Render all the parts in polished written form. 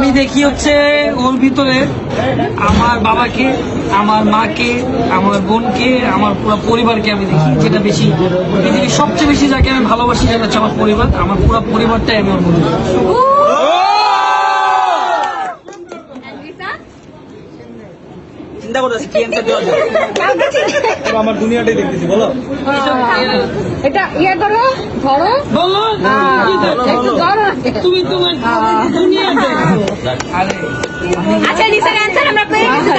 আমি দেখি হচ্ছে ওর ভিতরে আমার বাবাকে, আমার মাকে, আমার বোনকে, আমার পুরো পরিবারকে আমি দেখি, যেটা বেশি পৃথিবীর সবচেয়ে বেশি যাকে আমি ভালোবাসি সেটা হচ্ছে আমার পরিবার। আমার পুরো পরিবারটাই আমি ওর মধ্যে দেখি। চিন্তা করতেছি কি অ্যানসার দেওয়া যায়। আমার দুনিয়াটাই দেখতেছি, বলো এটা ইয়ে করো, ধরো, বলো একটু ধরো। তুমি তোমার দুনিয়া দেখো। আরে আচ্ছা রিসার অ্যানসার আমরা পেয়ে গেছি।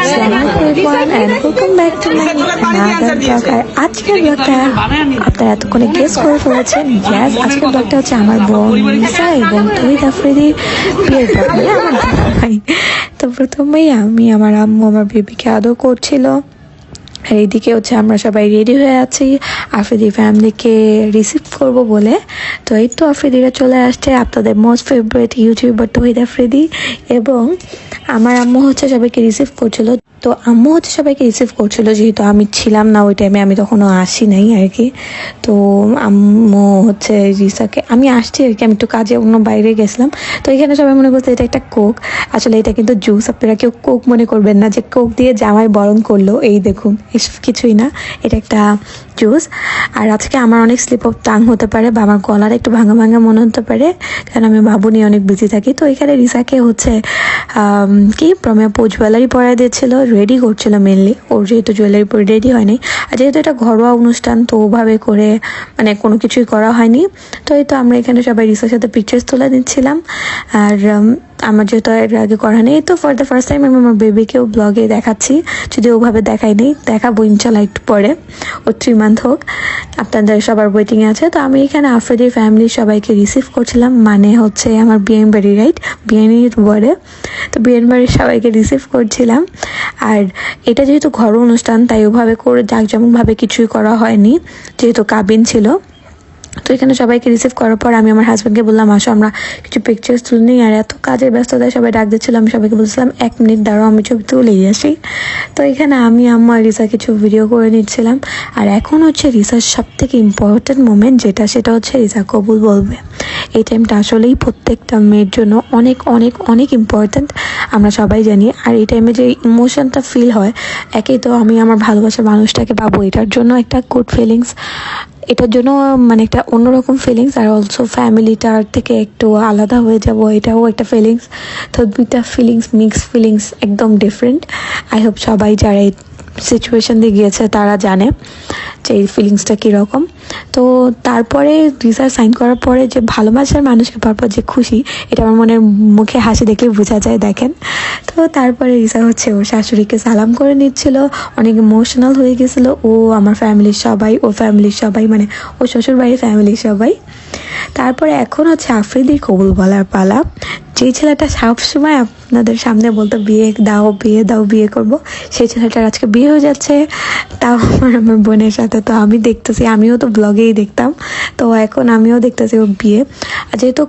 Welcome back to my another blog. আর আজকের ব্লগটা আপনারা এতক্ষণে গেস করে ফেলেছেন। ইয়াস, আজকের ব্লগটা হচ্ছে আমার বোন লিসা এবং তহিদ আফ্রিদির বিয়ের ব্লগ, মানে আমার ভাই। তো প্রথমেই আমি আমার আম্মু আমার বেবিকে আদর করছিল, আর এইদিকে হচ্ছে আমরা সবাই রেডি হয়ে আছি আফ্রিদি ফ্যামিলিকে রিসিভ করব বলে। তো এই তো আফ্রিদিরা চলে আসছে, আপনাদের মোস্ট ফেভারিট ইউটিউবার তহিদ আফ্রিদি, এবং আমার আম্মু হচ্ছে সবাইকে রিসিভ করছিল। তো আম্মু হচ্ছে সবাইকে রিসিভ করছিল, যেহেতু আমি ছিলাম না ওই টাইমে, আমি তখনও আসি নাই আর কি। তো আম্মু হচ্ছে রিসাকে, আমি আসছি আর কি, আমি একটু কাজে অন্য বাইরে গেছিলাম। তো এখানে সবাই মনে করছে এটা একটা কোক, আসলে এটা কিন্তু জুস। আপনারা কেউ কোক মনে করবেন না যে কোক দিয়ে জামাই বরণ করলো, এই দেখুন এসব কিছুই না, এটা একটা জুস। আর আজকে আমার অনেক স্লিপ অফ টাং হতে পারে বা আমার গলার একটু ভাঙা ভাঙা মনে হতে পারে, কারণ আমি বাবু নিয়ে অনেক বিজি থাকি। তো এখানে রিসাকে হচ্ছে কি প্রমেয় জুয়েলারি পরাই দিয়েছিল, রেডি করছিল মেনলি। ওর যেহেতু জুয়েলারি পরে রেডি হয়নি, আর যেহেতু এটা ঘরোয়া অনুষ্ঠান তো ওভাবে করে মানে কোনো কিছুই করা হয়নি। তো এই তো আমরা এখানে সবাই রিসার সাথে পিকচার্স তুলে নিচ্ছিলাম। আর আমার যেহেতু এর আগে করা নেই, তো ফর দ্য ফার্স্ট টাইম আমি আমার বেবিকেও ব্লগে দেখাচ্ছি, যদি ওভাবে দেখাইনি, দেখাবো ইনশাল্লাহ একটু পরে, ও 3 মান্থ হোক। আপনাদের সবার ওয়েটিংয়ে আছে। তো আমি এখানে আফ্রিদির ফ্যামিলির সবাইকে রিসিভ করছিলাম, মানে হচ্ছে আমার বিয়েন বাড়ি, রাইট, বিয়েনির বরে। তো বিয়েন বাড়ির সবাইকে রিসিভ করছিলাম। আর এটা যেহেতু ঘরোয়া অনুষ্ঠান তাই ওভাবে করে জাঁকজমকভাবে কিছুই করা হয়নি, যেহেতু কাবিন ছিল। তো এখানে সবাইকে রিসিভ করার পর আমি আমার হাজব্যান্ডকে বললাম আসো আমরা কিছু পিকচার্স তুলে নিই। আর এত কাজের ব্যস্ততায় সবাই ডাক দিচ্ছিল, আমি সবাইকে বলছিলাম 1 মিনিট দাঁড়াও, আমি ছবি তুলেই আসি। তো এখানে আমি আম্মা আর রিসা কিছু ভিডিও করে নিচ্ছিলাম। আর এখন হচ্ছে রিসার সব থেকে ইম্পর্টেন্ট মোমেন্ট যেটা, সেটা হচ্ছে রিসা কবুল বলবে। এই টাইমটা আসলেই প্রত্যেকটা মেয়ের জন্য অনেক অনেক অনেক ইম্পর্ট্যান্ট, আমরা সবাই জানি। আর এই টাইমে যে ইমোশনটা ফিল হয়, একেই তো আমি আমার ভালোবাসার মানুষটাকে পাবো, এটার জন্য একটা গুড ফিলিংস, এটার জন্য মানে একটা অন্যরকম ফিলিংস। আর অলসো ফ্যামিলিটার থেকে একটু আলাদা হয়ে যাব, এটাও একটা ফিলিংস। তো দুইটা ফিলিংস, মিক্সড ফিলিংস, একদম ডিফারেন্ট। আই হোপ সবাই যারা এই সিচুয়েশন দিয়ে গিয়েছে তারা জানে যে এই ফিলিংসটা কীরকম। তো তারপরে রিসা সাইন করার পরে যে ভালোবাসার মানুষকে পাওয়ার পর যে খুশি, এটা আমার মনের মুখে হাসি দেখলে বোঝা যায়, দেখেন। তো তারপরে রিসা হচ্ছে ওর শাশুড়িকে সালাম করে নিচ্ছিল, অনেক ইমোশনাল হয়ে গেছিল। ও আমার ফ্যামিলির সবাই, ও ফ্যামিলির সবাই, মানে ও শ্বশুর বাড়ির ফ্যামিলির সবাই। তারপরে এখন হচ্ছে আফ্রিদির কবুল বলার পালা। যেই ছেলেটা সবসময় আপনাদের সামনে বলতো বিয়ে দাও বিয়ে দাও বিয়ে করব, সেই ছেলেটার আজকে বিয়ে হয়ে যাচ্ছে, তাও আমার বোনের সাথে। তো আমি দেখতেছি, আমিও তো ব্লগেই দেখতাম, তো এখন আমিও দেখতেছি ওর বিয়ে। আর যেহেতু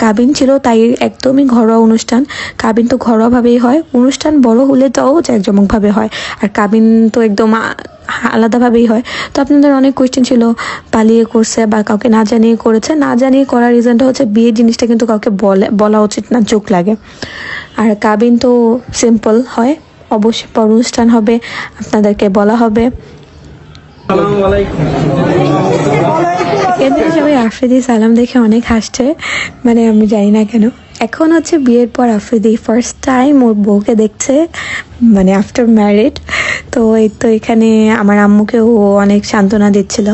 কাবিন ছিল তাই একদমই ঘরোয়া অনুষ্ঠান। কাবিন তো ঘরোয়াভাবেই হয়, অনুষ্ঠান বড় হলে তাও জাঁকজমকভাবে হয়, আর কাবিন তো একদম আলাদাভাবেই হয়। তো আপনাদের অনেক কোয়েশ্চেন ছিল পালিয়ে করছে বা কাউকে না জানিয়ে করেছে। না জানিয়ে করার রিজনটা হচ্ছে বিয়ের জিনিসটা কিন্তু কাউকে বলা উচিত না, চোখ লাগে। আর কাবিন তো সিম্পল হয়, অবশ্যই পর অনুষ্ঠান হবে, আপনাদেরকে বলা হবে। এখানে সবাই আফ্রিদি সালাম দেখে অনেক হাসছে, মানে আমি জানি না কেন। এখন হচ্ছে বিয়ের পর আফ্রিদি ফার্স্ট টাইম ওর বউকে দেখছে, মানে আফটার ম্যারিড। তো এই তো এখানে আমার আম্মুকে ও অনেক সান্ত্বনা দিচ্ছিল।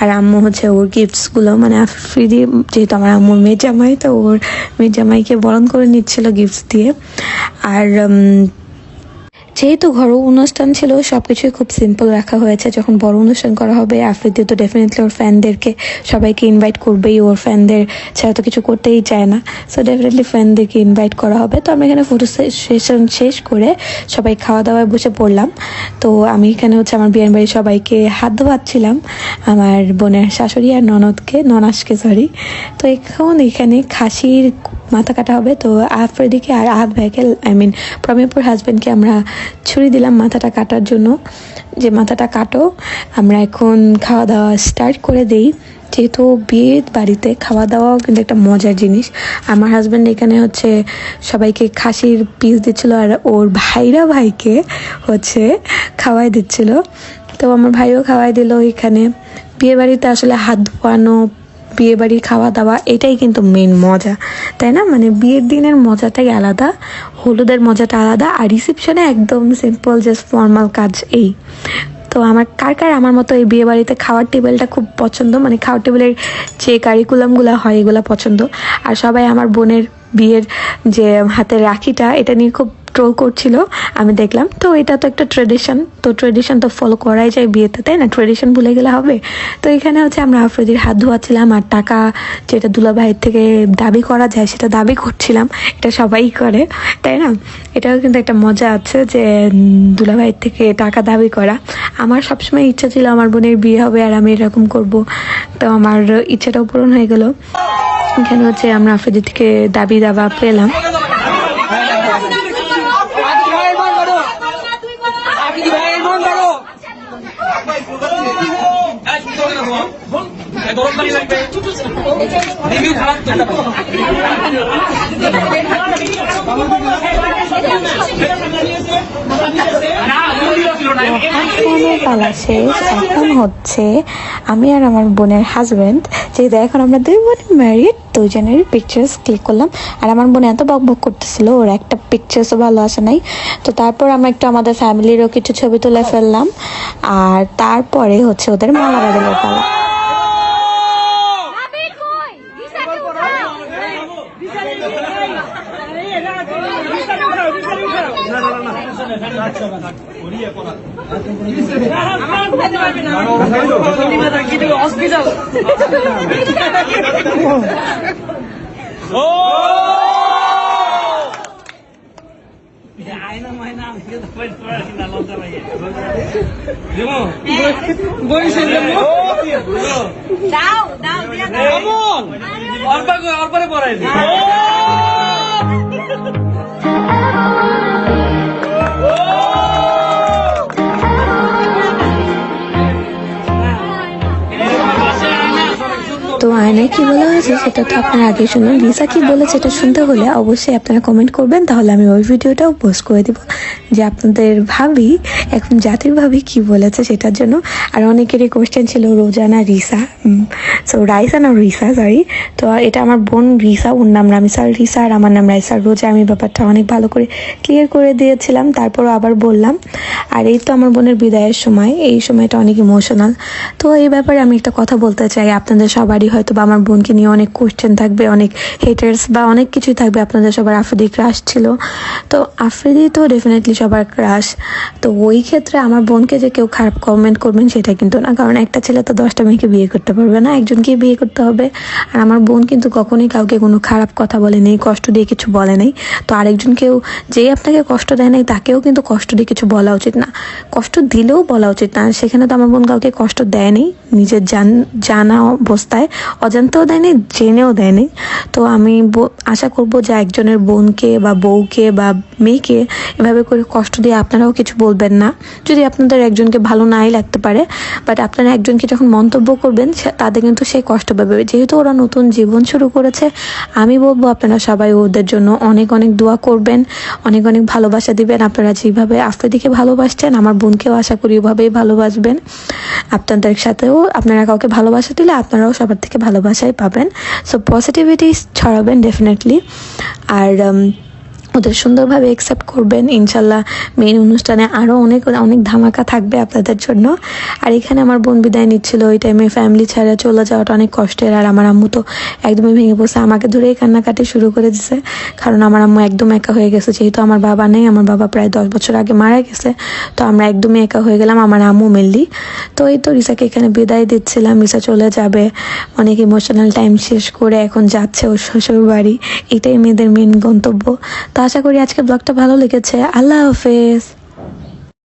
আর আম্মু হচ্ছে ওর গিফটসগুলো, মানে আফ্রিদি যেহেতু আমার আম্মুর মেয়ে জামাই, তো ওর মেয়ে জামাইকে বরণ করে নিচ্ছিল গিফটস দিয়ে। আর যেহেতু ঘরোয়া অনুষ্ঠান ছিল সব কিছুই খুব সিম্পল রাখা হয়েছে। যখন বড় অনুষ্ঠান করা হবে আফ্রিদি তো ডেফিনেটলি ওর ফ্যানদেরকে সবাইকে ইনভাইট করবেই, ওর ফ্যানদের ছাড়া তো কিছু করতেই চায় না। সো ডেফিনেটলি ফ্যানদেরকে ইনভাইট করা হবে। তো আমরা এখানে ফটো সেশন শেষ করে সবাই খাওয়া দাওয়ায় বসে পড়লাম। তো আমি এখানে হচ্ছে আমার বিয়ের বাড়ির সবাইকে হাত ধোয়াচ্ছিলাম, আমার বোনের শাশুড়ি আর ননাসকে সরি। তো এখন এখানে খাসির মাথা কাটা হবে। তো আফ্রিদিকে আর আহাদ ভাইকে, প্রমেয়পুর হাজব্যান্ডকে আমরা ছুরি দিলাম মাথাটা কাটার জন্য, যে মাথাটা কাটো, আমরা এখন খাওয়া দাওয়া স্টার্ট করে দেই। যেহেতু বিয়ের বাড়িতে খাওয়া দাওয়াও কিন্তু একটা মজার জিনিস। আমার হাজব্যান্ড এখানে হচ্ছে সবাইকে খাসির পিস দিচ্ছিল, আর ওর ভাইকে হচ্ছে খাওয়াই দিচ্ছিল। তো আমার ভাইও খাওয়াই দিল। এখানে বিয়ে বাড়িতে আসলে হাত ধোয়ানো, বিয়ে বাড়ির খাওয়া দাওয়া, এটাই কিন্তু মেন মজা, তাই না? মানে বিয়ের দিনের মজাটাই আলাদা, হলুদের মজাটা আলাদা, আর রিসেপশনে একদম সিম্পল জাস্ট ফর্মাল কাজ। এই তো আমার কার আমার মতো এই বিয়ে বাড়িতে খাওয়ার টেবিলটা খুব পছন্দ, মানে খাওয়ার টেবিলের যে কারিকুলামগুলো হয় এগুলো পছন্দ। আর সবাই আমার বোনের বিয়ের যে হাতের রাখিটা, এটা নিয়ে খুব ট্রোল করছিল, আমি দেখলাম। তো এটা তো একটা ট্রেডিশন, তো ট্রেডিশন তো ফলো করাই যায় বিয়েতে, তাই না? ট্রেডিশন ভুলে গেলে হবে? তো এখানে হচ্ছে আমরা আফ্রিদির হাত ধোয়াচ্ছিলাম, আর টাকা যেটা দুলাভাইয়ের থেকে দাবি করা যায় সেটা দাবি করছিলাম। এটা সবাই করে, তাই না? এটাও কিন্তু একটা মজা আছে যে দুলাভাইয়ের থেকে টাকা দাবি করা। আমার সবসময় ইচ্ছা ছিল আমার বোনের বিয়ে হবে আর আমি এরকম করব, তো আমার ইচ্ছাটাও পূরণ হয়ে গেল। এখানে হচ্ছে আমরা আফ্রিদির থেকে দাবি দাবা পেলাম। পালা শেষ, এখন হচ্ছে আমি আর আমার বোনের হাজব্যান্ড, যেহেতু এখন আমরা দুই বোন ম্যারিড, দুজনেরই পিকচার্স ক্লিক করলাম। আর আমার বোন এত বকবক করতেছিল, ওর একটা পিকচার্সও ভালো আসে নাই। তো তারপর আমরা একটু আমাদের ফ্যামিলিরও কিছু ছবি তুলে ফেললাম, আর তারপরে হচ্ছে ওদের মালা বাঁধানোর পালা। তো আয়নায় কি বলা হয়েছে সেটা তো আপনারা আগে শুনুন। লিসা কি বলেছে এটা শুনতে হলে অবশ্যই আপনারা কমেন্ট করবেন, তাহলে আমি ওই ভিডিওটাও পোস্ট করে দিব যে আপনাদের ভাবি, এখন জাতির ভাবি কি বলেছে সেটার জন্য। আর অনেকেরই কোয়েশ্চেন ছিল রোজা না রিসা, সো রাইসা না রিসা, সরি। তো এটা আমার বোন রিসা, ওর নাম রামিসা রিসা, আর আমার নাম রাইসা রোজা। আমি ব্যাপারটা অনেক ভালো করে ক্লিয়ার করে দিয়েছিলাম, তারপরও আবার বললাম। আর এই তো আমার বোনের বিদায়ের সময়, এই সময়টা অনেক ইমোশনাল। তো এই ব্যাপারে আমি একটা কথা বলতে চাই, আপনাদের সবারই হয়তো বা আমার বোনকে নিয়ে অনেক কোয়েশ্চেন থাকবে, অনেক হেটার্স বা অনেক কিছুই থাকবে। আপনাদের সবার আফ্রিদি ক্রাশ ছিল, তো আফ্রিদি তো ডেফিনেটলি সবার ক্রাশ। তো ওই ক্ষেত্রে আমার বোনকে যে কেউ খারাপ কমেন্ট করবেন সেটা কিন্তু না, কারণ একটা ছেলে তো 10টা মেয়েকে বিয়ে করতে পারবে না, একজনকে বিয়ে করতে হবে। আর আমার বোন কিন্তু কখনোই কাউকে কোনো খারাপ কথা বলে নেই, কষ্ট দিয়ে কিছু বলে নেই। তো আরেকজনকেও, যেই আপনাকে কষ্ট দেয় নাই তাকেও কিন্তু কষ্ট দিয়ে কিছু বলা উচিত না, কষ্ট দিলেও বলা উচিত না। সেখানে তো আমার বোন কাউকে কষ্ট দেয়নি, নিজের জানা অবস্থায়, অজান্তেও দেয়নি, জেনেও দেয়নি। তো আমি আশা করব যে একজনের বোনকে বা বউকে বা মেয়েকে এভাবে করে কষ্ট দিয়ে আপনারাও কিছু বলবেন না, যদি আপনাদের একজনকে ভালো নাই লাগতে পারে। বাট আপনারা একজনকে যখন মন্তব্য করবেন তাদের কিন্তু সে কষ্ট পাবে, যেহেতু ওরা নতুন জীবন শুরু করেছে। আমি বলবো আপনারা সবাই ওদের জন্য অনেক অনেক দোয়া করবেন, অনেক অনেক ভালোবাসা দিবেন। আপনারা যেভাবে আফ্রিদিকে ভালোবাসছেন আমার বোনকেও আশা করি ওভাবেই ভালোবাসবেন। আপনাদের সাথেও আপনারা কাউকে ভালোবাসা দিলে আপনারাও সবার থেকে ভালোবাসাই পাবেন। সো পজিটিভিটি ছড়াবেন ডেফিনেটলি, আর ওদের সুন্দরভাবে অ্যাকসেপ্ট করবেন। ইনশাল্লাহ মেইন অনুষ্ঠানে আরও অনেক অনেক ধামাকা থাকবে আপনাদের জন্য। আর এখানে আমার বোন বিদায় নিচ্ছিল, ওই টাইমে ফ্যামিলি ছাড়া চলে যাওয়াটা অনেক কষ্টের। আর আমার আম্মু তো একদমই ভেঙে পড়ছে, আমাকে ধরেই কান্নাকাটি শুরু করে দিছে, কারণ আমার আম্মু একদম একা হয়ে গেছে। যেহেতু আমার বাবা নেই, আমার বাবা প্রায় 10 বছর আগে মারা গেছে, তো আমরা একদমই একা হয়ে গেলাম, আমার আম্মু মেনলি। তো এই তো রিসাকে এখানে বিদায় দিচ্ছিলাম, রিসা চলে যাবে অনেক ইমোশনাল টাইম শেষ করে, এখন যাচ্ছে ওর শ্বশুর বাড়ি। এটাই মেয়েদের মেন গন্তব্য। তো আশা করি আজকে ব্লগটা ভালো লেগেছে। আল্লাহ হাফেজ।